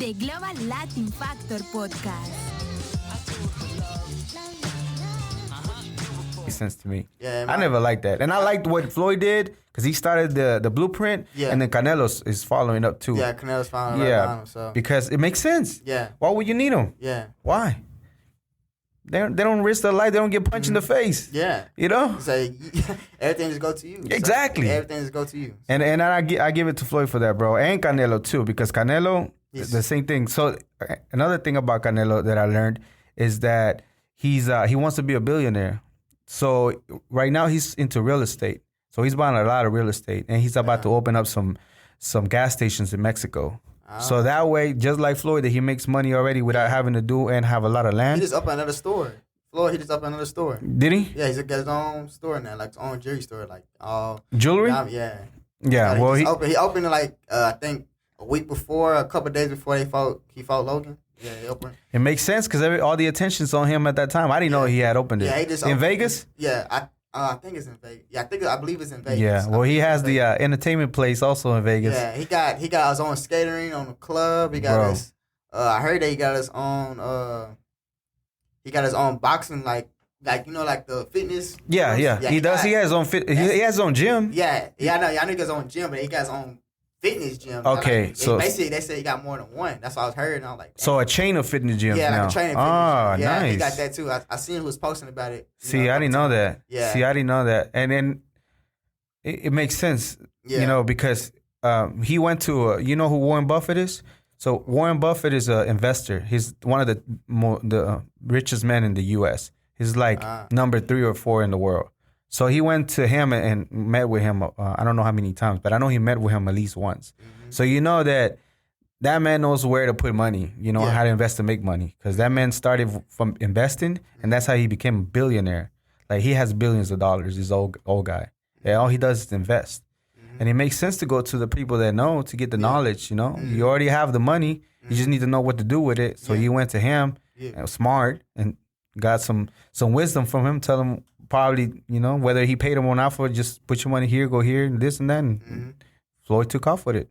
The Global Latin Factor Podcast. Makes sense to me. Yeah, I never liked that. And I liked what Floyd did because he started the blueprint. Yeah. And then Canelo is following up too. Yeah, Canelo's following right behind him. So. Because it makes sense. Yeah. Why would you need him? Yeah. Why? They don't risk their life. They don't get punched in the face. Yeah. You know? It's like, everything just go to you. Exactly. So everything just go to you. And I give it to Floyd for that, bro. And Canelo too, because Canelo, the same thing. So another thing about Canelo that I learned is that he wants to be a billionaire. So right now he's into real estate. So he's buying a lot of real estate, and he's about to open up some gas stations in Mexico. So that way, just like Floyd, that he makes money already without having to do and have a lot of land. He just opened another store. Floyd, he just opened another store. Did he? Yeah, he's got his own store now, like his own jewelry store, like jewelry. Yeah. Yeah. Well, he opened it like I think a week before, a couple of days before he fought Logan. Yeah, he opened. It makes sense because all the attention's on him at that time. I didn't know he had opened it. Yeah, he just in Vegas. Yeah, I think it's in Vegas. Yeah, I believe it's in Vegas. Yeah, well, he has the entertainment place also in Vegas. Yeah, he got his own skatering on the club. He got his. I heard that he got his own. He got his own boxing like the fitness. Yeah. He does. He has his own fit. He has his own gym. Yeah. I know he got his own gym, but he got his own fitness gym. Okay, so basically they say he got more than one. That's what I was heard, and I was like, so a chain of fitness gyms. Yeah, now. like a training fitness gym. Yeah, nice. he got that too. I seen who was posting about it. See, I didn't know that. Yeah. See, I didn't know that, and then it makes sense. Yeah. Because he went to you know who Warren Buffett is. So Warren Buffett is an investor. He's one of the richest men in the U.S. He's like number 3 or 4 in the world. So he went to him and met with him. I don't know how many times, but I know he met with him at least once. Mm-hmm. So you know that man knows where to put money. You know how to invest to make money, because that man started from investing, and that's how he became a billionaire. Like he has billions of dollars. This old guy. And all he does is invest. And it makes sense to go to the people that know to get the knowledge, you know. You already have the money. You just need to know what to do with it. So you went to him, smart, and got some wisdom from him. Tell him probably, you know, whether he paid him or not for it, just put your money here, go here, and this and that. And Floyd took off with it.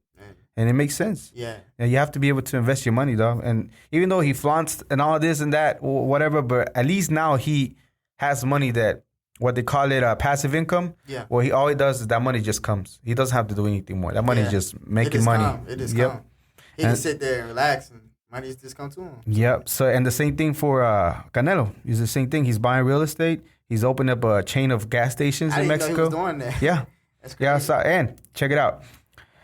And it makes sense. Yeah. And you have to be able to invest your money, dog. And even though he flaunts and all this and that, or whatever, but at least now he has money that, what they call it, passive income. Yeah. Well, all he does is that money just comes. He doesn't have to do anything more. That money is just making money. It just come. He can sit there and relax, and money just come to him. Yep. So, and the same thing for Canelo. It's the same thing. He's buying real estate. He's opened up a chain of gas stations in Mexico. I didn't know he was doing that. Yeah. That's crazy. Yeah. So, and check it out.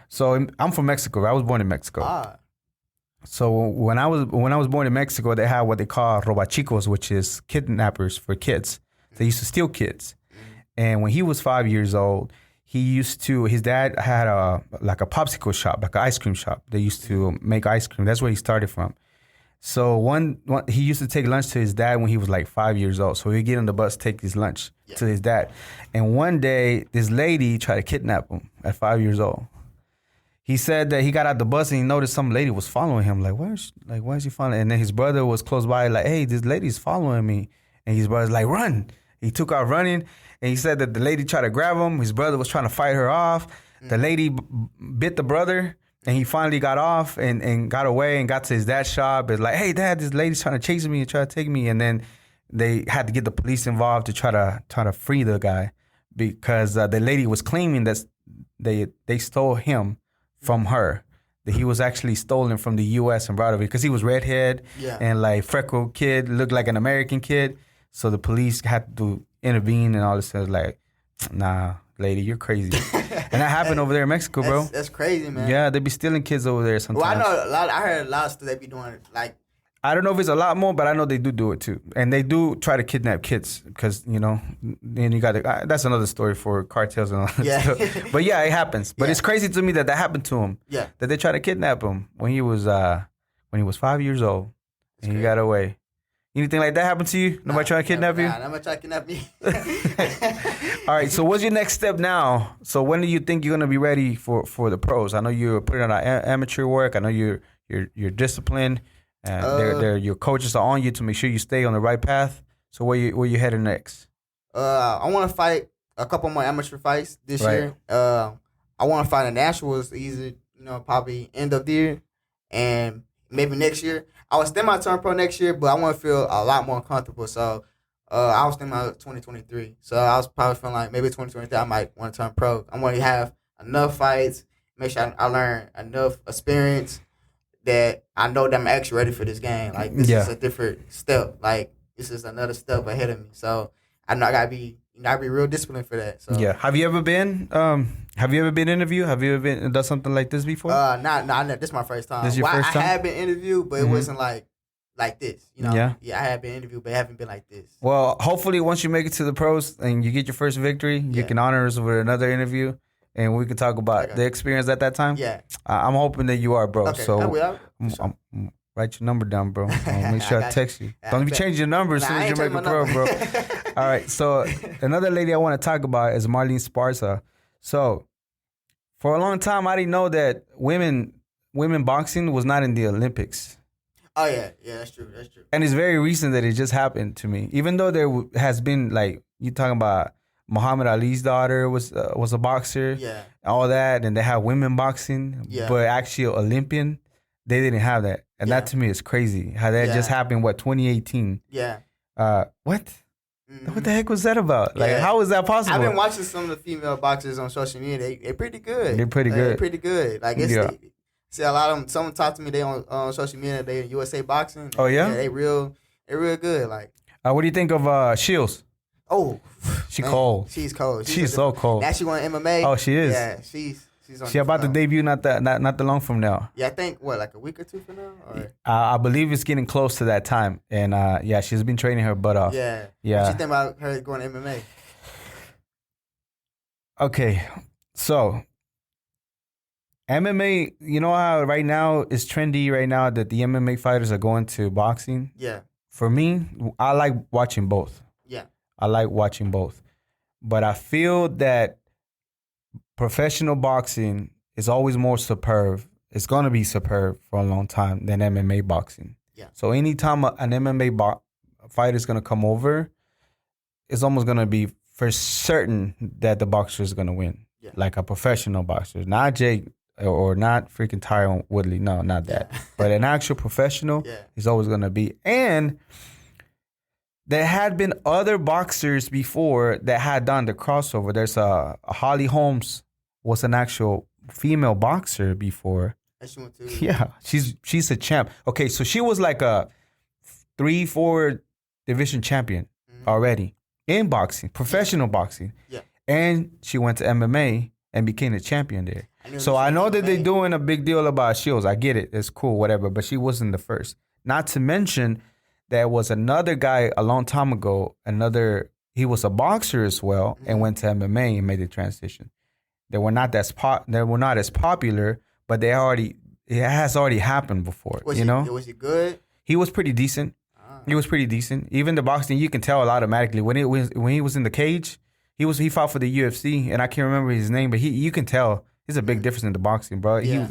So I'm from Mexico. I was born in Mexico. So when I was born in Mexico, they had what they call robachicos, which is kidnappers for kids. They used to steal kids. And when he was 5 years old, his dad had a popsicle shop, like an ice cream shop. They used to make ice cream. That's where he started from. So he used to take lunch to his dad when he was like 5 years old. So he'd get on the bus, take his lunch to his dad. And one day, this lady tried to kidnap him at 5 years old. He said that he got out the bus and he noticed some lady was following him. Like, why is she following? And then his brother was close by, like, hey, this lady's following me. And his brother's like, run. He took off running, and he said that the lady tried to grab him. His brother was trying to fight her off. The lady bit the brother, and he finally got off and got away and got to his dad's shop. It's like, hey, Dad, this lady's trying to chase me and try to take me. And then they had to get the police involved to try to free the guy, because the lady was claiming that they stole him from her. That he was actually stolen from the U.S. and brought over because he was redhead and like freckled kid, looked like an American kid. So the police had to intervene and all this stuff. Like, nah, lady, you're crazy. And that happened over there in Mexico, bro. That's crazy, man. Yeah, they be stealing kids over there sometimes. Well, I heard a lot of stuff they be doing. Like, I don't know if it's a lot more, but I know they do it too. And they do try to kidnap kids because, you know, then you got to, that's another story for cartels and all that stuff. But yeah, it happens. But it's crazy to me that happened to him. Yeah. That they tried to kidnap him when he was 5 years old. And he got away. Anything like that happen to you? Nobody trying to kidnap you? Nah, nobody trying to kidnap me. All right, so what's your next step now? So when do you think you're going to be ready for the pros? I know you're putting on amateur work. I know you're disciplined. Your coaches are on you to make sure you stay on the right path. So where you headed next? I want to fight a couple more amateur fights this year. I want to fight a nationals either, probably end of the year. And maybe next year. I was thinking about turn pro next year, but I want to feel a lot more comfortable. So I was thinking about 2023. So I was probably feeling like maybe 2023 I might want to turn pro. I want to have enough fights, make sure I learn enough experience that I know that I'm actually ready for this game. Like this is a different step. Like this is another step ahead of me. So I know I gotta be real disciplined for that. So yeah. Have you ever been interviewed? Have you ever done something like this before? Nah, this is my first time. This is your first time? I have been interviewed, but it wasn't like this. You know? Yeah, I have been interviewed, but it haven't been like this. Well, hopefully once you make it to the pros and you get your first victory, you can honor us with another interview. And we can talk about the experience at that time. Yeah. I'm hoping that you are, bro. Okay, so I will. I'm write your number down, bro. Make sure I text you. Don't be changing your number as soon as you make a pro, bro. All right. So another lady I want to talk about is Marlene Sparsa. So for a long time, I didn't know that women boxing was not in the Olympics. Oh, yeah. Yeah, that's true. And it's very recent that it just happened to me. Even though there has been, like, you talking about Muhammad Ali's daughter was a boxer, all that, and they have women boxing, but actually Olympian, they didn't have that, and that to me is crazy. How that just happened? 2018? Yeah. What? Mm-hmm. What the heck was that about? Like, how is that possible? I've been watching some of the female boxers on social media. They're pretty good. They're pretty good. They're pretty good. Like see a lot of them. Someone talked to me. They on social media. They in USA Boxing. Oh yeah. They real good. Like. What do you think of Shields? Oh, she's cold. She's cold. She's so cold. Now she going MMA. Oh, she is. Yeah, she's on. She about to debut not that long from now. Yeah, I think like a week or two from now. Or? I believe it's getting close to that time, and she's been training her butt off. Yeah. What you think about her going to MMA? Okay, so MMA. You know how right now it's trendy right now that the MMA fighters are going to boxing. Yeah. For me, I like watching both. Yeah. I like watching both. But I feel that professional boxing is always more superb. It's going to be superb for a long time than MMA boxing. Yeah. So anytime an MMA fighter is going to come over, it's almost going to be for certain that the boxer is going to win. Yeah. Like a professional boxer. Not Jake or not freaking Tyron Woodley. No, not that. But an actual professional is always going to be. And there had been other boxers before that had done the crossover. There's a Holly Holmes was an actual female boxer before. She went too. Yeah, she's a champ. Okay, so she was like a 3-4 division champion already in boxing, professional boxing. Yeah. And she went to MMA and became a champion there. So I know that they're doing a big deal about Shields. I get it. It's cool, whatever. But she wasn't the first. Not to mention, there was another guy a long time ago, he was a boxer as well and went to MMA and made the transition. They were not as popular, but it has already happened before. Was he good? He was pretty decent. He was pretty decent. Even the boxing, you can tell automatically when he was in the cage. He fought for the UFC, and I can't remember his name, but you can tell there's a big difference in the boxing, bro. Yeah.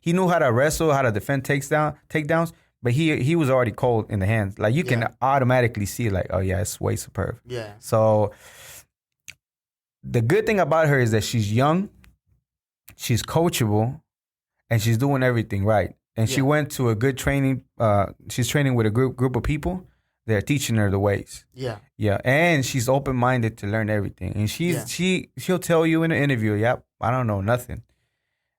He knew how to wrestle, how to defend takedowns. But he was already cold in the hands. Like, you can automatically see, like, oh, yeah, it's way superb. Yeah. So the good thing about her is that she's young, she's coachable, and she's doing everything right. And she went to a good training. She's training with a group of people. They're teaching her the ways. Yeah. Yeah. And she's open-minded to learn everything. And she'll tell you in an interview, yep, I don't know nothing.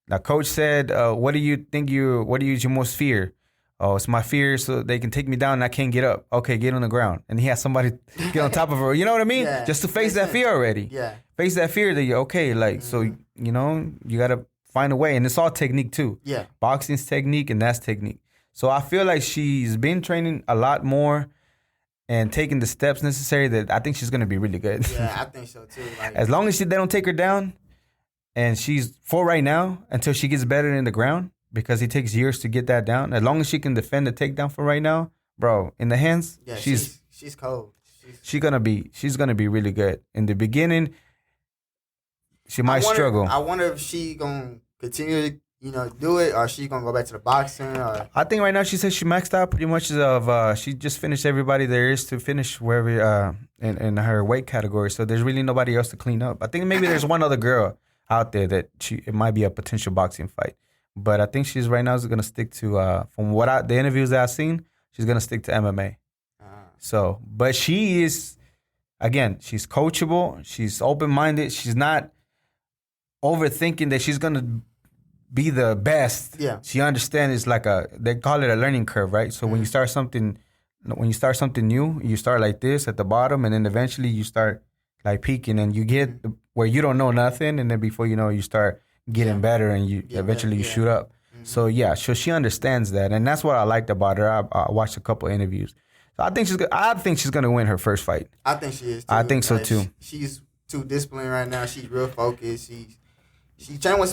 Now, coach said, what is your most fear? Oh, it's my fear so they can take me down and I can't get up. Okay, get on the ground. And he has somebody get on top of her. You know what I mean? Yeah. Just to face that fear already. Yeah. Face that fear that you're okay. Like, so, you got to find a way. And it's all technique too. Yeah. Boxing's technique and that's technique. So I feel like she's been training a lot more and taking the steps necessary that I think she's going to be really good. Yeah, I think so too. Like, as long as they don't take her down and she's for right now until she gets better in the ground. Because it takes years to get that down. As long as she can defend the takedown for right now, bro, in the hands, she's cold. She's gonna be really good. In the beginning, she might struggle. I wonder if she gonna continue to, do it, or she gonna go back to the boxing. Or I think right now she says she maxed out pretty much she just finished everybody there is to finish wherever in her weight category. So there's really nobody else to clean up. I think maybe there's one other girl out there that it might be a potential boxing fight. But I think she's right now is gonna stick to from the interviews that I've seen, she's gonna stick to MMA. So, but she is, again, she's coachable. She's open minded. She's not overthinking that she's gonna be the best. Yeah. She understands it's like they call it a learning curve, right? So when you start something new, you start like this at the bottom, and then eventually you start like peaking, and you get where you don't know nothing, and then before you know, you start getting better, and you eventually you shoot up. So so she understands that, and that's what I liked about her. I watched a couple interviews. So I think she's gonna win her first fight. I think she is too. I think so too. She's too disciplined right now. She's real focused. She's training with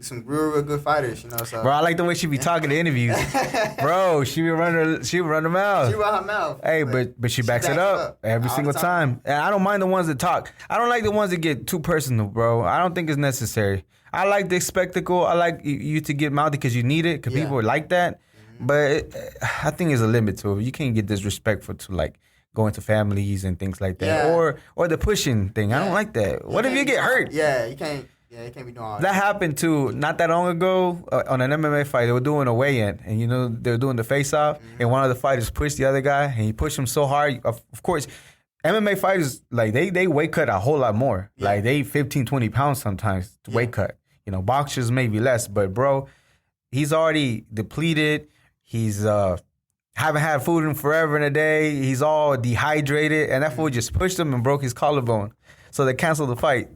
some real good fighters, you know. So, bro, I like the way she be talking to interviews. Bro, she run her mouth. She run her mouth. Hey, but she backs it up every single time. And I don't mind the ones that talk. I don't like the ones that get too personal, bro. I don't think it's necessary. I like the spectacle. I like you to get mouthy because you need it, because people like that. But I think there's a limit to it. You can't get disrespectful to like going to families and things like that, or the pushing thing. I don't like that. What if you get hurt? Yeah, you can't. Yeah, you can't be doing all that. That happened too not that long ago on an MMA fight. They were doing a weigh-in, and they were doing the face-off, and one of the fighters pushed the other guy, and he pushed him so hard. Of course, MMA fighters, like they weight cut a whole lot more. Yeah. Like they 15, 20 pounds sometimes to weight cut. Boxers maybe less, but bro, he's already depleted. He's haven't had food in forever in a day. He's all dehydrated, and that fool just pushed him and broke his collarbone. So they canceled the fight.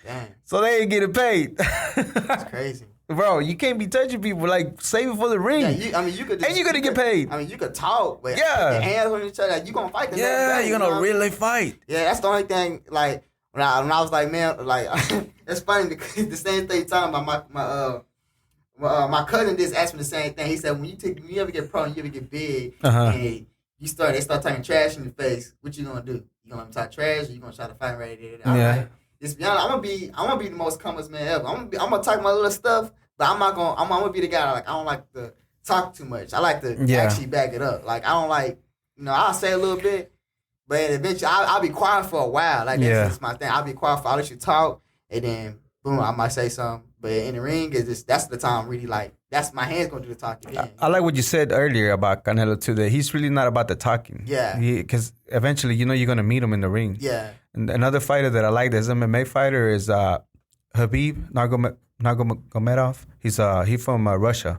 Damn. So they ain't getting paid. That's crazy. Bro, you can't be touching people. Like, save it for the ring. Yeah, you could. And you're going to get paid. You could talk, but your hands on each other, like, you going to fight the next day. You're going to really fight. Yeah, that's the only thing, like, when I was like, man, like, it's funny because the same thing talking about my cousin just asked me the same thing. He said, when you ever get pro and you ever get big, and they start talking trash in your face, what you going to do? You going to talk trash, or you going to try to fight right there? Like, just be honest, I'm gonna be the most calmest man ever. I'm gonna talk my little stuff, but I'm gonna be the guy like I don't like to talk too much. I like to actually back it up. Like I don't like, I'll say a little bit, but eventually I'll be quiet for a while. Like that's just my thing. I'll be quiet I'll let you talk, and then boom, I might say something. But in the ring, that's the time really like that's my hands gonna do the talking. I like what you said earlier about Canelo too. That he's really not about the talking. Yeah. Because eventually, you're gonna meet him in the ring. Yeah. And another fighter that I like that's MMA fighter is Habib Nurmagomedov. He's from Russia.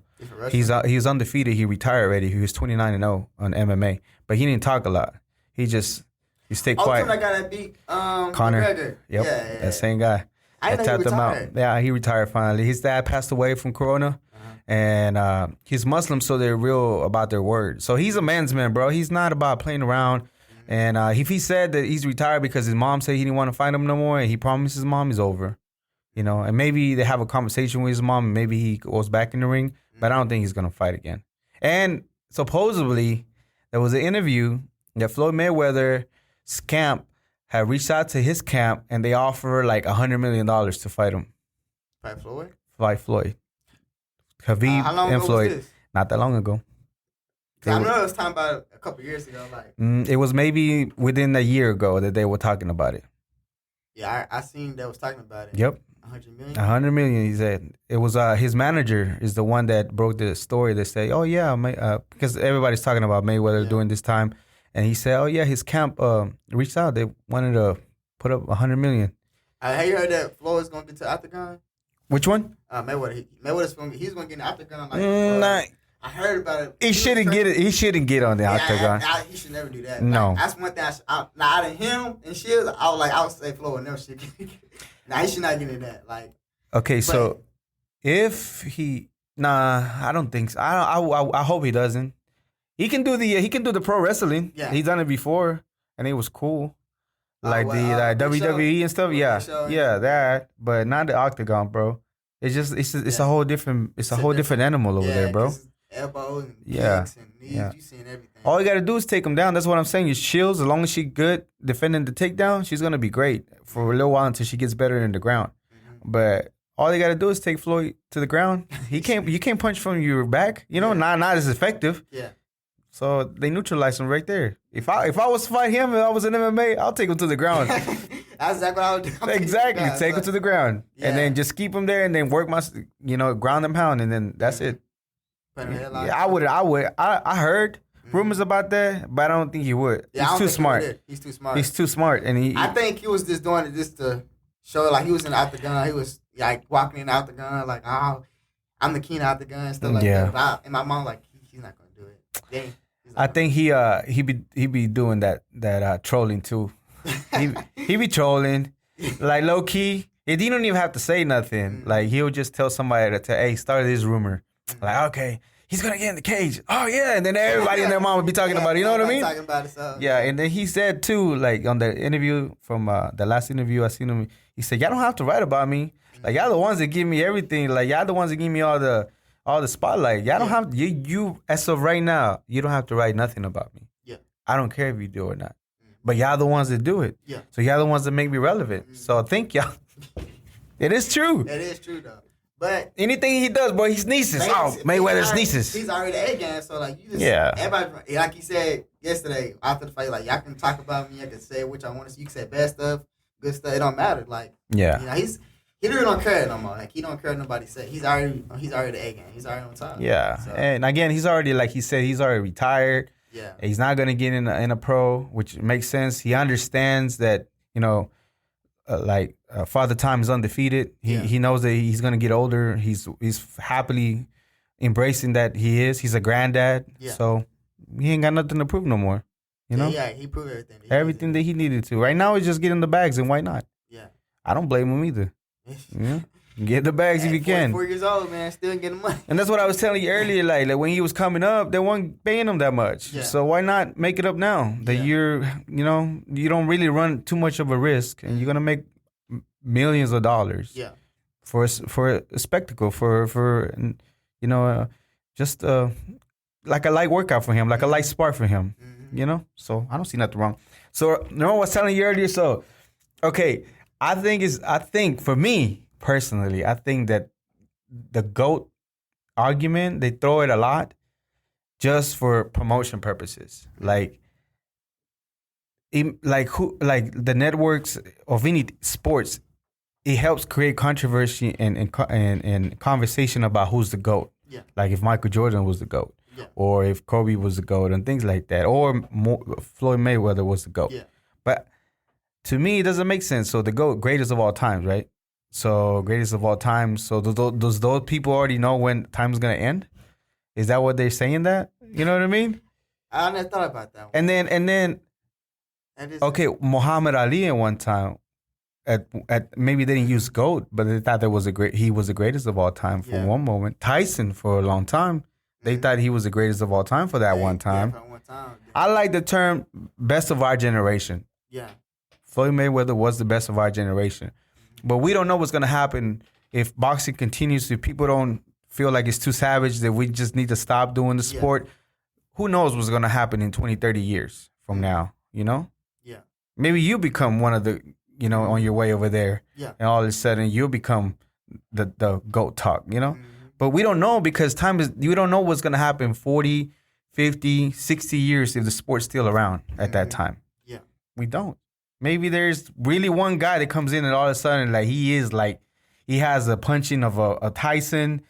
He's undefeated. He retired already. He was 29-0 on MMA, but he didn't talk a lot. He stayed quiet. That guy that beat Conor. McGregor. Yep, that same guy. I know he retired. Yeah, he retired finally. His dad passed away from corona, and he's Muslim, so they're real about their word. So he's a man's man, bro. He's not about playing around. And if he said that he's retired because his mom said he didn't want to fight him no more, and he promised his mom he's over, and maybe they have a conversation with his mom, and maybe he goes back in the ring, but I don't think he's going to fight again. And supposedly, there was an interview that Floyd Mayweather's camp had reached out to his camp, and they offer like $100 million to fight him. Fight Floyd? Fight Floyd. Habib and Floyd. Was this? Not that long ago. I know it was talking about it a couple years ago. Like it was maybe within a year ago that they were talking about it. Yeah, I seen they was talking about it. Yep. 100 million? 100 million, he said. It was his manager is the one that broke the story that said, oh, yeah, because everybody's talking about Mayweather during this time. And he said, oh, yeah, his camp reached out. They wanted to put up 100 million. Have you heard that Floyd's going to get to Octagon? Which one? Mayweather. He's going to get in the Octagon. I heard about it. He shouldn't get it. He shouldn't get on the octagon. He should never do that. No, like, that's one thing. Out of him and shit, I would say Floyd never should. He should not get in that. Like, okay, so if he, I don't think so. I hope he doesn't. He can do the pro wrestling. Yeah, he's done it before, and it was cool. Like the WWE and stuff. Yeah, that. But not the octagon, bro. It's a whole different animal over there, bro. Elbows and kicks and knees, you seeing everything. All you gotta do is take him down. That's what I'm saying. Your shields, as long as she's good defending the takedown, she's gonna be great for a little while until she gets better in the ground. Mm-hmm. But all you gotta do is take Floyd to the ground. You can't punch from your back. Not as effective. Yeah. So they neutralized him right there. If I was to fight him and I was in MMA, I'll take him to the ground. That's exactly what I would do. Exactly. Take him to the ground. Yeah. And then just keep him there and then work my, ground and pound, and then that's it. Yeah, I would. I heard rumors about that, but I don't think he would. Yeah, He's too smart. He's too smart. He's too smart. And I think he was just doing it just to show, like, he was in the octagon. He was, like, walking in the octagon, like, oh, I'm the king of the gun and stuff like that. But and my mom, like, he's not going to do it. I think he be doing that trolling too. he be trolling, like, low key. He don't even have to say nothing. Like, he'll just tell somebody hey, start this rumor. Like, okay, he's gonna get in the cage. Oh yeah, and then everybody and their mom would be talking about it. You know what I mean? Talking about it, so. Yeah, and then he said too, like, on the interview from the last interview I seen him, he said, y'all don't have to write about me. Like, y'all the ones that give me everything. Like, y'all the ones that give me all the spotlight. Y'all don't have you as of right now, you don't have to write nothing about me. Yeah. I don't care if you do or not. But y'all the ones that do it. Yeah. So y'all the ones that make me relevant. So thank y'all. It is true. It is true though. But anything he does, boy, he's nieces. Mayweather's nieces. He's already the A game, so like you just everybody, like he said yesterday after the fight, like, y'all can talk about me, I can say what y'all want to see. You can say bad stuff, good stuff. It don't matter. Like, he really don't care no more. Like, he don't care what nobody say. He's already the A game. He's already on top. Yeah, so. And again, he's already, like he said, he's already retired. Yeah, he's not gonna get in a pro, which makes sense. He understands that Father Time is undefeated. He knows that he's gonna get older. He's happily embracing that he is. He's a granddad. Yeah. So he ain't got nothing to prove no more. You know? Yeah, he proved everything. Everything that he needed to. Right now, he's just getting the bags, and why not? Yeah. I don't blame him either. Yeah. Get the bags if you can. 44 years old, man, still getting money. And that's what I was telling you earlier. Like when he was coming up, they weren't paying him that much. Yeah. So why not make it up now that you don't really run too much of a risk, and you're gonna make millions of dollars. Yeah. For a spectacle, just like a light workout for him, like a light spark for him. Mm-hmm. So I don't see nothing wrong. So I was telling you earlier. So okay, I think for me personally, I think that the GOAT argument, they throw it a lot just for promotion purposes. Like the networks of any sports, it helps create controversy and conversation about who's the GOAT. Yeah. Like if Michael Jordan was the GOAT, or if Kobe was the GOAT, and things like that, or Floyd Mayweather was the GOAT. Yeah. But to me, it doesn't make sense. So the GOAT, greatest of all times, right? So greatest of all time. So does those people already know when time's gonna end? Is that what they're saying? That, you know what I mean? I never thought about that one. And then okay, Muhammad Ali at one time, at maybe they didn't use GOAT, but they thought he was the greatest of all time for one moment. Tyson for a long time, they thought he was the greatest of all time for that one time. Yeah, for one time. I like the term best of our generation. Yeah. Floyd Mayweather was the best of our generation. But we don't know what's going to happen if boxing continues, if people don't feel like it's too savage, that we just need to stop doing the sport. Who knows what's going to happen in 20, 30 years from now, Yeah. Maybe you become one of the, on your way over there. Yeah. And all of a sudden you'll become the GOAT talk, Mm-hmm. But we don't know because you don't know what's going to happen 40, 50, 60 years if the sport's still around at that time. Yeah. We don't. Maybe there's really one guy that comes in and all of a sudden, like, he has the punching of a Tyson,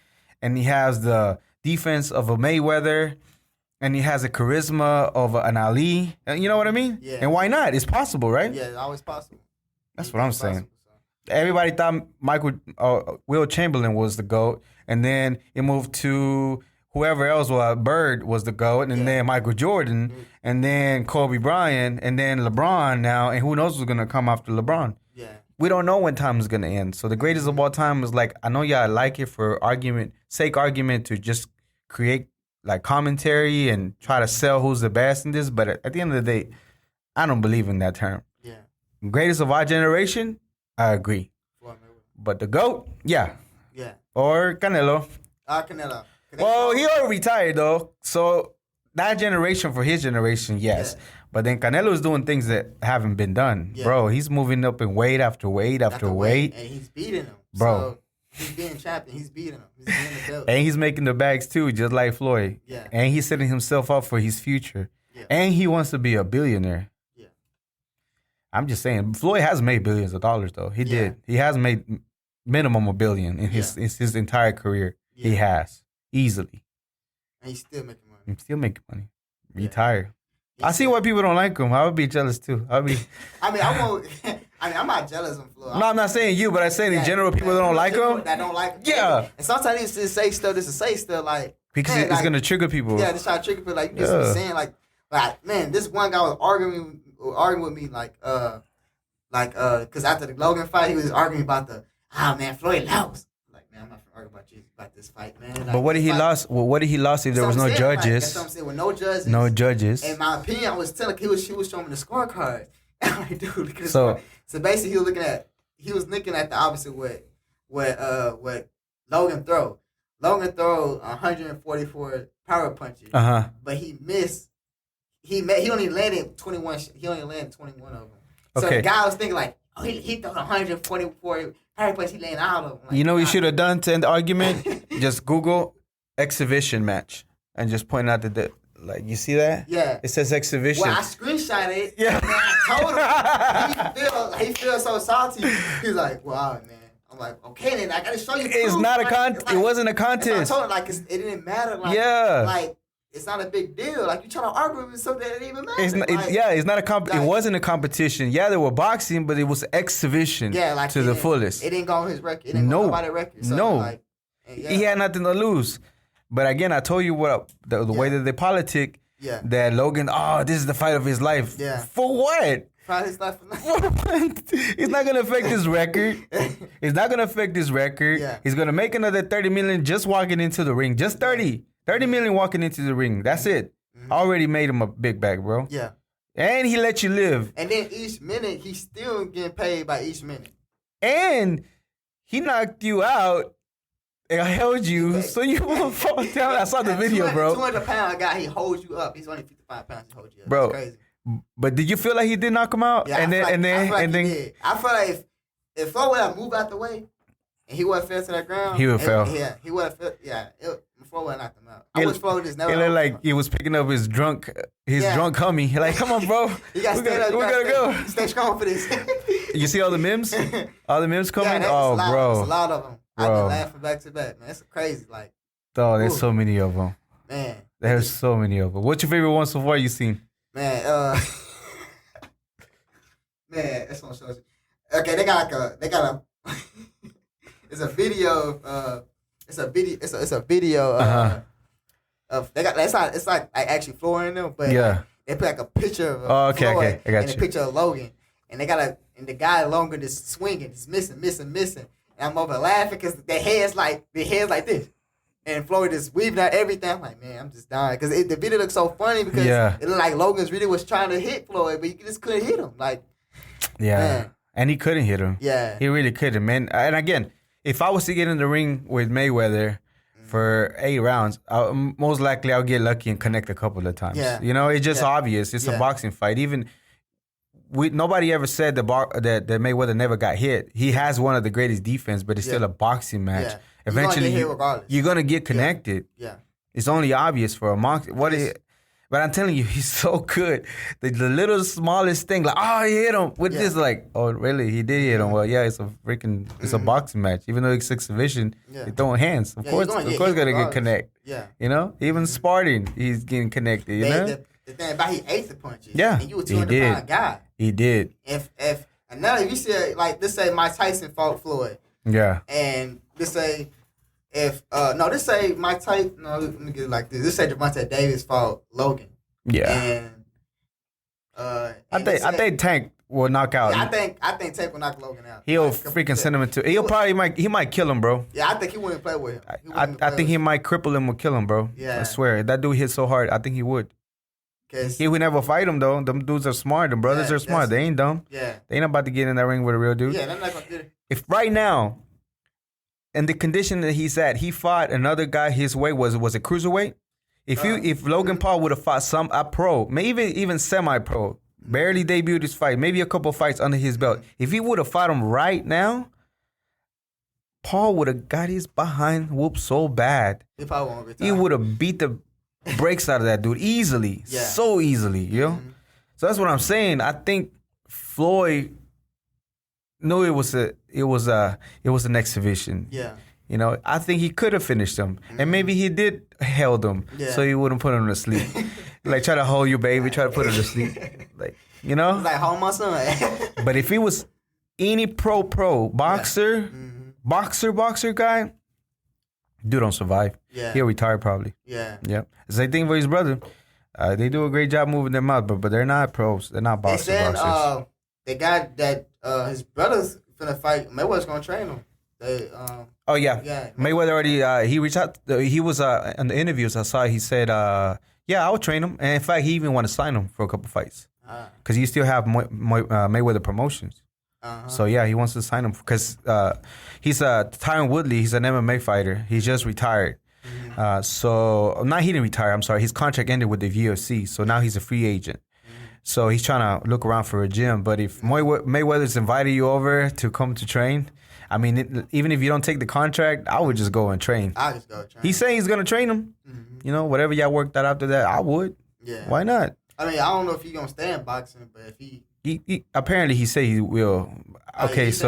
and he has the defense of a Mayweather, and he has the charisma of an Ali. You know what I mean? Yeah. And why not? It's possible, right? Yeah, it's always possible. That's what I'm saying. Everybody thought Will Chamberlain was the GOAT, and then it moved to whoever else was. Bird was the GOAT, and then Michael Jordan, and then Kobe Bryant, and then LeBron now, and who knows what's going to come after LeBron. Yeah. We don't know when time is going to end. So the greatest of all time is like, I know y'all like it for sake argument to just create like commentary and try to sell who's the best in this, but at the end of the day, I don't believe in that term. Yeah. Greatest of our generation, I agree. But the GOAT, yeah. Yeah. Or Canelo. Canelo. Well, he already retired, though. So that generation, for his generation, yes. Yeah. But then Canelo's doing things that haven't been done. Yeah. Bro, he's moving up in weight after weight after weight. And he's beating him. Bro. He's being champion. He's beating him. He's beating the belt. And he's making the bags too, just like Floyd. Yeah. And he's setting himself up for his future. Yeah. And he wants to be a billionaire. Yeah. I'm just saying, Floyd has made billions of dollars though. He did. He has made minimum $1 billion in his entire career. Yeah. He has easily. And he's still making money. Retired. I see why people don't like him. I would be jealous too. I mean, I'm not jealous of Floyd. No, I'm not saying you, but I'm saying in general, people that don't like him. That don't like him. Yeah. And sometimes he just say stuff just to say stuff like because it's gonna trigger people. Yeah, just try to trigger people. Like you just be saying like man, this one guy was arguing with me because after the Logan fight, he was arguing about man, Floyd lost. Like man, I'm not gonna argue about this fight, man. Like, but what did he lost? Well, what did he lost if there was no judges? That's what I'm saying. With no judges. No judges. In my opinion, I was telling she was showing me the scorecard. I'm like, dude, because so basically he was looking at the opposite way. What Logan throw. Logan throw 144 power punches. But he missed. He only landed 21. He only landed 21 of them. So the guy was thinking like, oh, he threw 144 power punches. He landed all of them. Like, you know what you should have done to end the argument? Just Google exhibition match and just point out that like you see that? Yeah. It says exhibition. Well, I screenshot it. Yeah. And I told him he feels so salty. He's like, wow, man. I'm like, okay, then I gotta show you. It's not a contest. Like, it wasn't a contest. I told him like it didn't matter. Like, like it's not a big deal. Like you trying to argue with something that didn't even matter. It's not, it's not a it wasn't a competition. Yeah, they were boxing, but it was exhibition. Yeah, like to the fullest. It didn't go on his record. It didn't go on nobody's record. So no, like, he had nothing to lose. But again, I told you what the way that they politic. Yeah. That Logan, this is the fight of his life. Yeah. For what? Fight his life. It's not gonna affect his record. It's not gonna affect his record. Yeah. He's gonna make another 30 million just walking into the ring. Just 30 million walking into the ring. That's it. Mm-hmm. Already made him a big bag, bro. Yeah. And he let you live. And then each minute, he's still getting paid by each minute. And he knocked you out. I held you so you won't fall down. I saw the video, bro. 200-pound guy, he holds you up. He's only 55 pounds. He holds you up. Bro, that's crazy. But did you feel like he did knock him out? Yeah, I feel like if Flo would have moved out the way and he would have fell to that ground, he would have fell. Yeah, he would have fell. Yeah, Flo would have knocked him out. I wish Flo just never. It looked like he was picking up his drunk homie. He like, come on, bro. We gotta go. Stay strong for this. You see all the memes? All the memes coming? Oh, bro. There's a lot of them. I've been laughing back to back, man. It's crazy. Like, there's so many of them. Man, there's so many of them. What's your favorite one so far you seen? Man, man, that's what I'm showing you. Okay, they got a it's a video of they got it's like actually Floyd in them, but they put like a picture of Floyd and a picture of Logan, and and the guy Logan is swinging, he's missing. And I'm over laughing because the head's like this. And Floyd is weaving out everything. I'm like, man, I'm just dying. Because the video looks so funny because it looked like Logan's really was trying to hit Floyd, but he just couldn't hit him. Like, man. And he couldn't hit him. Yeah. He really couldn't, man. And again, if I was to get in the ring with Mayweather for 8 rounds, most likely I'll get lucky and connect a couple of times. Yeah. You know, it's just obvious. It's a boxing fight. Even... nobody ever said that Mayweather never got hit. He has one of the greatest defense, but it's still a boxing match. Yeah. Eventually, you're gonna get connected. Yeah. It's only obvious for a monk. But I'm telling you, he's so good. The little smallest thing, like, he hit him with this, like, oh, really? He did hit him. Well, yeah, it's a boxing match. Even though it's exhibition, they're throwing hands. Of course, gonna get connect. Yeah. You know, even Spartan, he's getting connected. You know. The thing about he ate the punches. Yeah, and you a 200-pound guy. He did. If you see let's say Mike Tyson fought Floyd. Yeah. And let's say let's say Mike Tyson. No, let me get it like this. Let's say Gervonta Davis fought Logan. Yeah. And I think Tank will knock out. Yeah, I think Tank will knock Logan out. He'll freaking send him into. He might kill him, bro. Yeah, I think he wouldn't play with him. I think he might cripple him or kill him, bro. Yeah. I swear, that dude hit so hard. I think he would. He would never fight him though. Them dudes are smart. Them brothers are smart. They ain't dumb. Yeah. They ain't about to get in that ring with a real dude. Yeah, they're not gonna get it. If right now, in the condition that he's at, he fought another guy his weight, was it cruiserweight? If Logan Paul would have fought a pro, maybe even semi-pro, barely debuted his fight, maybe a couple fights under his belt. If he would have fought him right now, Paul would have got his behind whooped so bad. He probably won't retire. He would have beat the brakes out of that dude easily. Yeah. So easily, you know? So that's what I'm saying. I think Floyd knew it was an exhibition. Yeah. You know, I think he could have finished him. And maybe he did held him so he wouldn't put him to sleep. Like, try to hold you, baby, try to put him to sleep. Like, you know? Like, hold my son. But if he was any pro boxer, boxer guy, dude don't survive. Yeah. He'll retire probably. Yeah. Yep. Same thing for his brother. They do a great job moving their mouth, but they're not pros. They're not boxers. They got that his brother's finna fight. Mayweather's gonna train him. Yeah. Mayweather already he reached out. He was in the interviews I saw. He said, "Yeah, I would train him." And in fact, he even want to sign him for a couple fights because you still have Mayweather Promotions. So yeah, he wants to sign him because he's Tyron Woodley. He's an MMA fighter. He just retired. So he didn't retire. I'm sorry. His contract ended with the UFC. So now he's a free agent. So he's trying to look around for a gym. But if Mayweather's invited you over to come to train, I mean, even if you don't take the contract, I would just go and train. I just go train. He's saying he's gonna train him. You know, whatever y'all worked out after that, I would. Yeah. Why not? I mean, I don't know if he's gonna stay in boxing, but if he apparently he said he will. Okay, here's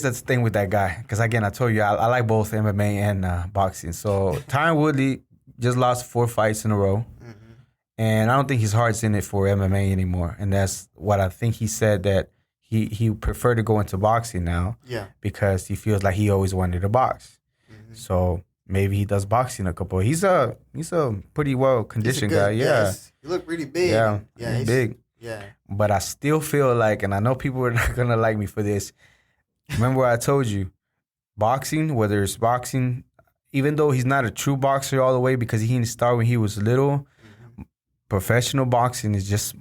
the thing with that guy. Because again, I told you I like both MMA and boxing. So Tyron Woodley just lost 4 fights in a row, and I don't think his heart's in it for MMA anymore. And that's what I think he said, that he preferred to go into boxing now. Yeah. Because he feels like he always wanted to box. So maybe he does boxing a couple. He's a pretty well conditioned guy. Yeah. He look pretty big. Yeah. He's big. Yeah. But I still feel like, and I know people are not gonna like me for this. Remember what I told you, boxing, whether it's boxing, even though he's not a true boxer all the way because he didn't start when he was little, professional boxing is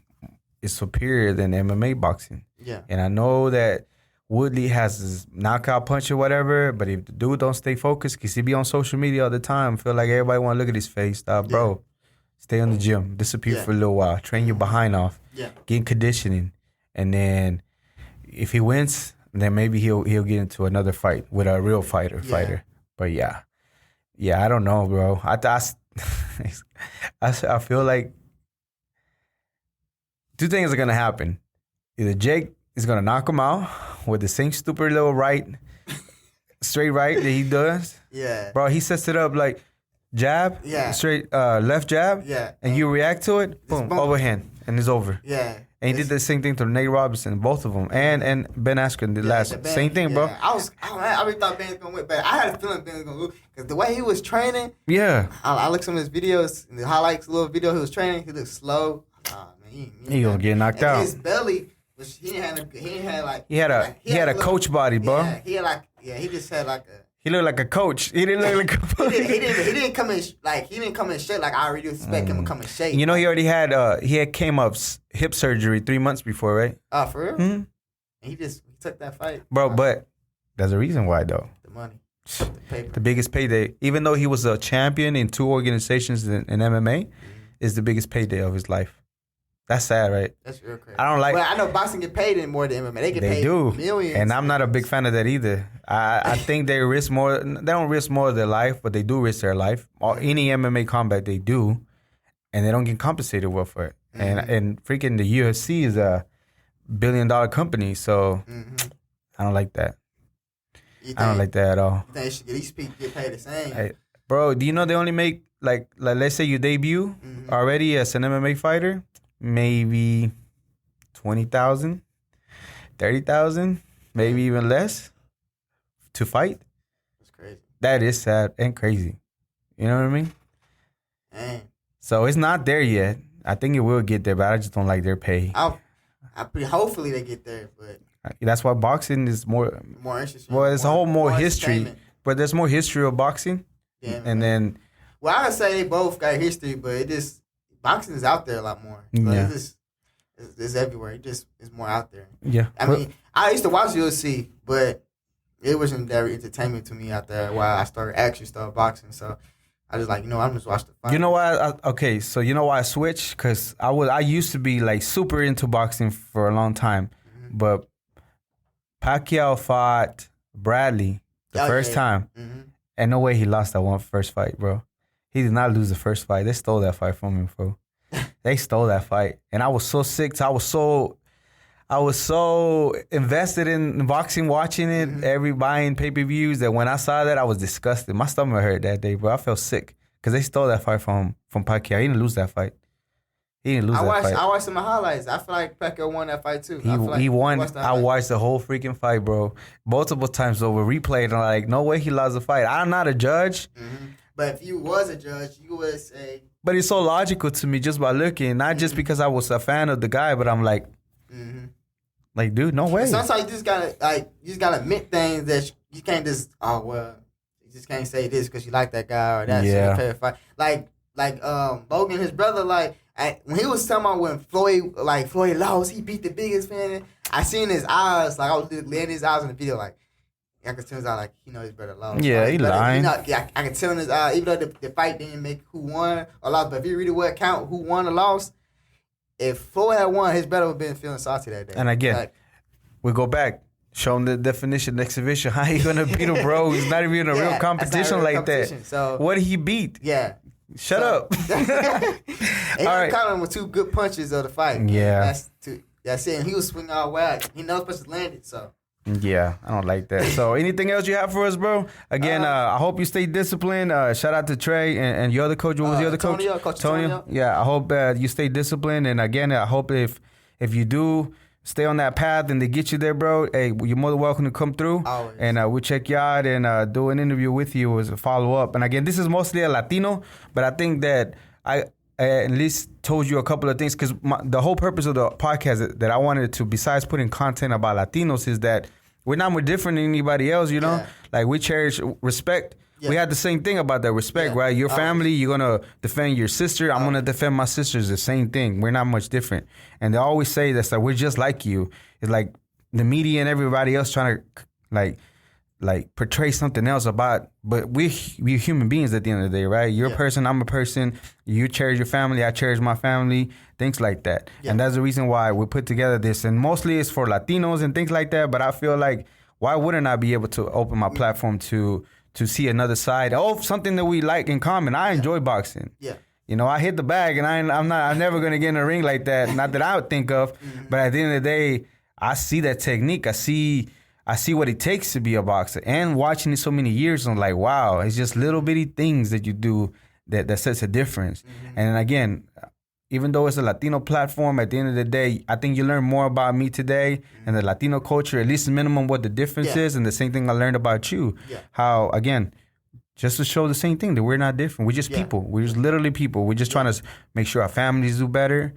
superior than MMA boxing. Yeah. And I know that Woodley has his knockout punch or whatever, but if the dude don't stay focused, because he be on social media all the time, feel like everybody want to look at his face. Bro, stay in the gym, disappear for a little while, train your behind off, get in conditioning, and then if he wins, then maybe he'll get into another fight with a real fighter. But yeah, I don't know, bro. I feel like 2 things are gonna happen. Either Jake is gonna knock him out with the same stupid little straight right that he does. Yeah, bro, he sets it up like jab, straight left jab, and you react to it, boom, overhand, and it's over. Yeah. And he did the same thing to Nate Robinson, both of them, and Ben Askren did same thing, bro. I really thought Ben was gonna win, but I had a feeling Ben was gonna lose because the way he was training. Yeah. I looked some of his videos, the highlights, little video he was training. He looked slow. He gonna get knocked out. His belly was he had a coach body, bro. Yeah, he just had like a. He looked like a coach. He didn't look like a he didn't come in shape like I already expect him to come in shape. You know, he already had came up hip surgery 3 months before, right? For real? Mm-hmm. And he took that fight. Bro, but there's a reason why though. The money. The paper. The biggest payday. Even though he was a champion in 2 organizations in MMA, is the biggest payday of his life. That's sad, right? That's real crazy. I don't like. Well, I know boxing get paid more than MMA. They get paid millions. And I'm not a big fan of that either. I think they risk more. They don't risk more of their life, but they do risk their life. Any MMA combat they do, and they don't get compensated well for it. And freaking the UFC is a $1 billion company, so I don't like that. I don't like that at all. You think they should at least get paid the same? Hey, bro, do you know they only make like let's say you debut already as an MMA fighter? Maybe 20,000, 30,000, maybe even less to fight. That's crazy. That is sad and crazy. You know what I mean? Man. So it's not there yet. I think it will get there, but I just don't like their pay. Hopefully they get there, but that's why boxing is more interesting. Well, it's a whole more history, but there's more history of boxing. Yeah, and then. Well, I would say they both got history, but it just. Boxing is out there a lot more. So it's everywhere. It's more out there. Yeah. I mean, I used to watch UFC, but it wasn't that entertainment to me out there while I started boxing. So I was like, I'm just watching the fight. You know why? So you know why I switched? Because I used to be like super into boxing for a long time, but Pacquiao fought Bradley the first time. Mm-hmm. And no way he lost that first fight, bro. He did not lose the first fight. They stole that fight from him, bro. They stole that fight. And I was so sick. I was so invested in boxing, watching it, buying pay-per-views, that when I saw that, I was disgusted. My stomach hurt that day, bro. I felt sick because they stole that fight from Pacquiao. He didn't lose that fight. I watched some highlights. I feel like Pacquiao won that fight too. He won. I watched the whole freaking fight, bro. Multiple times over, replayed, and like, no way he lost the fight. I'm not a judge. Mm-hmm. But if you was a judge, you would say. But it's so logical to me just by looking, not just because I was a fan of the guy, but I'm like, like, dude, no way. But sometimes you just gotta admit things that you can't just. Oh well, you just can't say this because you like that guy or that. Yeah. Fair fight. Like Logan, his brother, like. When he was talking about when Floyd lost, he beat the biggest fan. I seen his eyes, like I was looking in his eyes in the video, like I could tell his eyes, like he knows his brother lost. Yeah, like, he lying. I could tell in his eyes, even though the fight didn't make who won or lost, but if you really would count who won or lost, if Floyd had won, his brother would have been feeling salty that day. And again, we go back. Show him the definition, the exhibition. How you gonna beat him, bro? He's not even in a real competition like that. So what did he beat? Yeah. Shut up. All right. Caught him with two good punches of the fight. Yeah. That's it. And he was swinging all wild. He knows punches landed, so. Yeah, I don't like that. So anything else you have for us, bro? Again, I hope you stay disciplined. Shout out to Trey and your other coach. What was your other coach? Coach Tonio. Yeah, I hope you stay disciplined. And again, I hope if you do stay on that path and they get you there, bro, hey, you're more than welcome to come through. Always. And we'll check you out and do an interview with you as a follow-up. And again, this is mostly a Latino, but I think that I at least told you a couple of things because the whole purpose of the podcast that I wanted to, besides putting content about Latinos, is that we're not more different than anybody else, you know? Yeah. Like, we cherish respect. Yeah. We had the same thing about that respect, right? Your family, you're going to defend your sister. I'm going to defend my sister. It's the same thing. We're not much different. And they always say that's like, we're just like you. It's like the media and everybody else trying to, like portray something else about, but we're human beings at the end of the day, right? You're a person, I'm a person. You cherish your family, I cherish my family, things like that. Yeah. And that's the reason why we put together this. And mostly it's for Latinos and things like that, but I feel like, why wouldn't I be able to open my platform to see another side? Oh, something that we like in common. I enjoy boxing. Yeah. You know, I hit the bag, and I'm never gonna get in a ring like that. Not that I would think of, but at the end of the day, I see that technique. I see what it takes to be a boxer. And watching it so many years, I'm like, wow, it's just little bitty things that you do that sets a difference. And again, even though it's a Latino platform, at the end of the day, I think you learn more about me today and the Latino culture, at least minimum what the difference is, and the same thing I learned about you. Yeah. How, again, just to show the same thing, that we're not different. We're just people. We're just literally people. We're just trying to make sure our families do better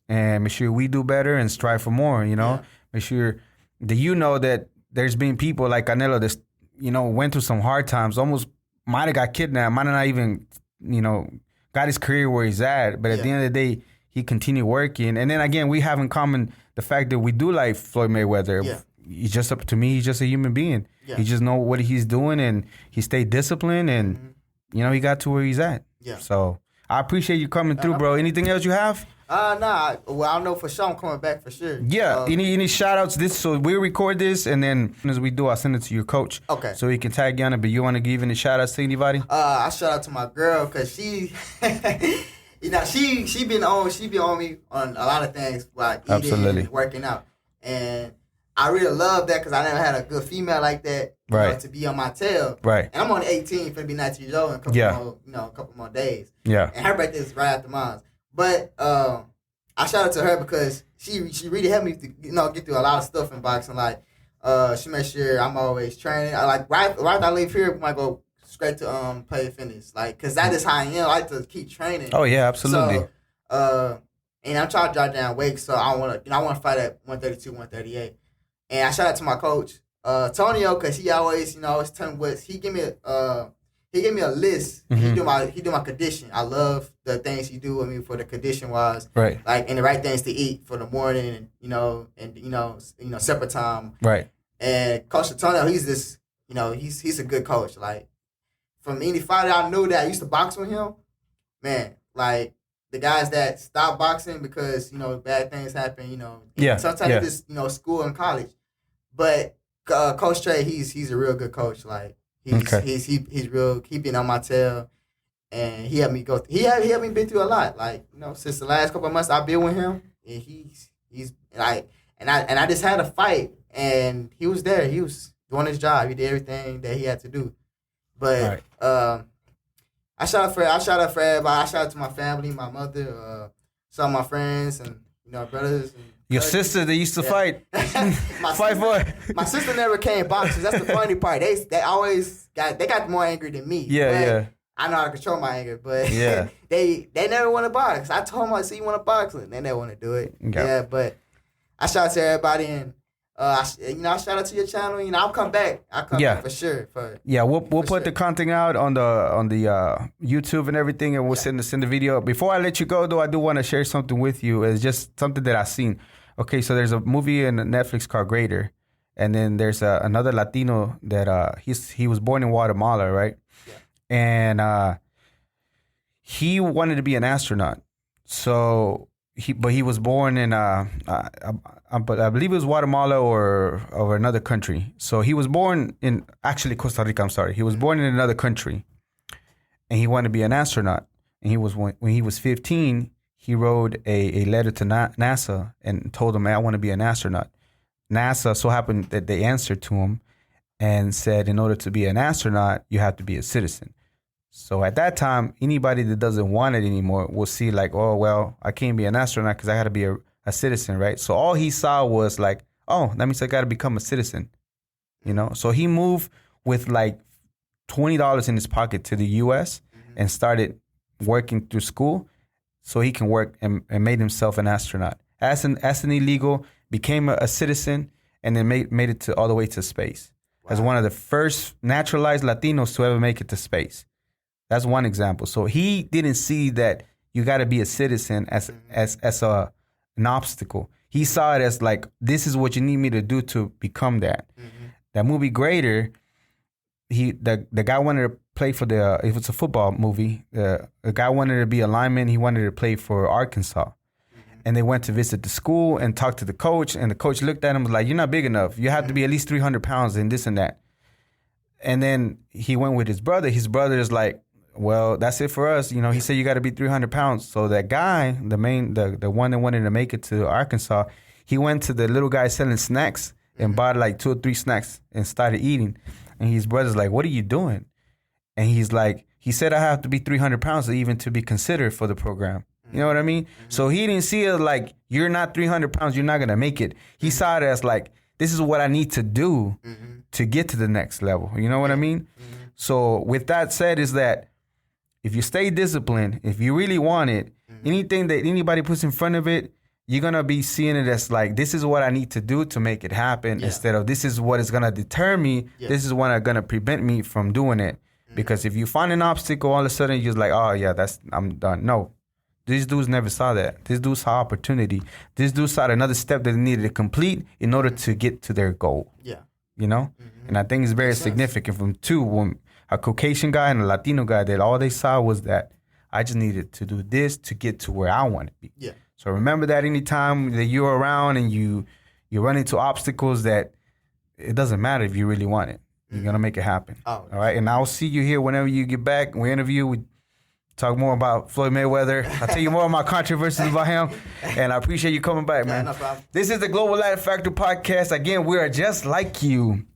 and make sure we do better and strive for more, you know? Make sure that you know that there's been people like Canelo that, you know, went through some hard times, almost might have got kidnapped, might have not even, you know, got his career where he's at. But at the end of the day, he continued working. And then again, we have in common the fact that we do like Floyd Mayweather. Yeah. He's just up to me. He's just a human being. Yeah. He just know what he's doing, and he stayed disciplined, and you know, he got to where he's at. Yeah. So I appreciate you coming through, bro. Anything else you have? Nah. Well, I know for sure I'm coming back for sure. Yeah. Any shout outs? So we'll record this, and then as we do, I'll send it to your coach. Okay. So he can tag you on it. But you want to give any shout outs to anybody? I shout out to my girl because she, you know, she been on me on a lot of things like eating and working out, and I really love that because I never had a good female like that, you know, to be on my tail. Right. And I'm only 18, finna be 19 years old in a couple more days. Yeah. And her birthday is right after mine. But I shout out to her because she really helped me to, you know, get through a lot of stuff in boxing. Like she makes sure I'm always training. I like right after I leave here, we might go straight to play fitness, like because that is how I am. I like to keep training. Oh yeah, absolutely. So and I'm trying to drop down weight, so I want to fight at 132, 138. And I shout out to my coach, Tonio, because he always, you know, always tell me what he give me a list. Mm-hmm. He do my condition. I love the things he do with me for the condition wise, right? Like and the right things to eat for the morning, and separate time, right? And Coach Tonio, he's this, you know, he's a good coach. Like from any fighter I knew that I used to box with him, man, like. The guys that stop boxing because, you know, bad things happen, you know. Sometimes it's just, you know, school and college. But Coach Trey, he's a real good coach. Like he's real. He been on my tail, and he helped me go. He helped me been through a lot. Like since the last couple of months I've been with him, and he's like, and I just had a fight, and he was there. He was doing his job. He did everything that he had to do. But I shout out for everybody. I shout out to my family, my mother, some of my friends, and brothers. And your sister that used to fight. My sister never came boxers. That's the funny part. They always got more angry than me. Yeah. I know how to control my anger, but they never want to box. I told them, I see you want to box, and they never want to do it. Okay. Yeah, but I shout out to everybody, and I shout out to your channel. I'll come back. I'll come back for sure. We'll put the content out on the YouTube and everything, and we'll send the video. Before I let you go, though, I do want to share something with you. It's just something that I've seen. Okay, so there's a movie in Netflix called Greater, and then there's another Latino that he was born in Guatemala, right? Yeah. And he wanted to be an astronaut. So he was born in I believe it was Guatemala or another country. So he was born in actually Costa Rica. I'm sorry, he was born in another country, and he wanted to be an astronaut. And when he was 15. He wrote a letter to NASA and told them, "I want to be an astronaut." NASA so happened that they answered to him and said, in order to be an astronaut, you have to be a citizen. So at that time, anybody that doesn't want it anymore will see like, oh, well, I can't be an astronaut because I got to be a citizen, right? So all he saw was like, oh, that means I got to become a citizen, So he moved with like $20 in his pocket to the U.S. and started working through school. So he can work and made himself an astronaut. As an illegal, became a citizen, and then made it all the way to space. Wow. As one of the first naturalized Latinos to ever make it to space. That's one example. So he didn't see that you got to be a citizen as an obstacle. He saw it as like, this is what you need me to do to become that. Mm-hmm. That movie Greater, the guy wanted to play for it was a football movie. The guy wanted to be a lineman. He wanted to play for Arkansas. Mm-hmm. And they went to visit the school and talked to the coach. And the coach looked at him and was like, you're not big enough. You have to be at least 300 pounds and this and that. And then he went with his brother. His brother is like, well, that's it for us. He said you got to be 300 pounds. So that guy, the one that wanted to make it to Arkansas, he went to the little guy selling snacks and bought like 2 or 3 snacks and started eating. And his brother's like, what are you doing? And he's like, he said I have to be 300 pounds even to be considered for the program. You know what I mean? Mm-hmm. So he didn't see it like, you're not 300 pounds, you're not going to make it. He saw it as like, this is what I need to do to get to the next level. You know what I mean? Mm-hmm. So with that said is that if you stay disciplined, if you really want it, anything that anybody puts in front of it, you're going to be seeing it as like, this is what I need to do to make it happen instead of this is what is going to deter me. Yeah. This is what is going to prevent me from doing it. Because if you find an obstacle, all of a sudden you're just like, oh, yeah, I'm done. No. These dudes never saw that. These dudes saw opportunity. These dudes saw another step that they needed to complete in order to get to their goal. Yeah. And I think it's very significant from two, a Caucasian guy and a Latino guy, that all they saw was that I just needed to do this to get to where I want to be. Yeah. So remember that anytime that you're around and you run into obstacles, that it doesn't matter if you really want it. You're going to make it happen. Oh, all right? And I'll see you here whenever you get back. We interview. We talk more about Floyd Mayweather. I'll tell you more of my controversies about him. And I appreciate you coming back, man. No problem. This is the Global Latin Factor Podcast. Again, we are just like you.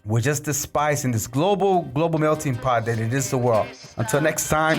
We're just the spice in this global melting pot that it is the world. Until next time.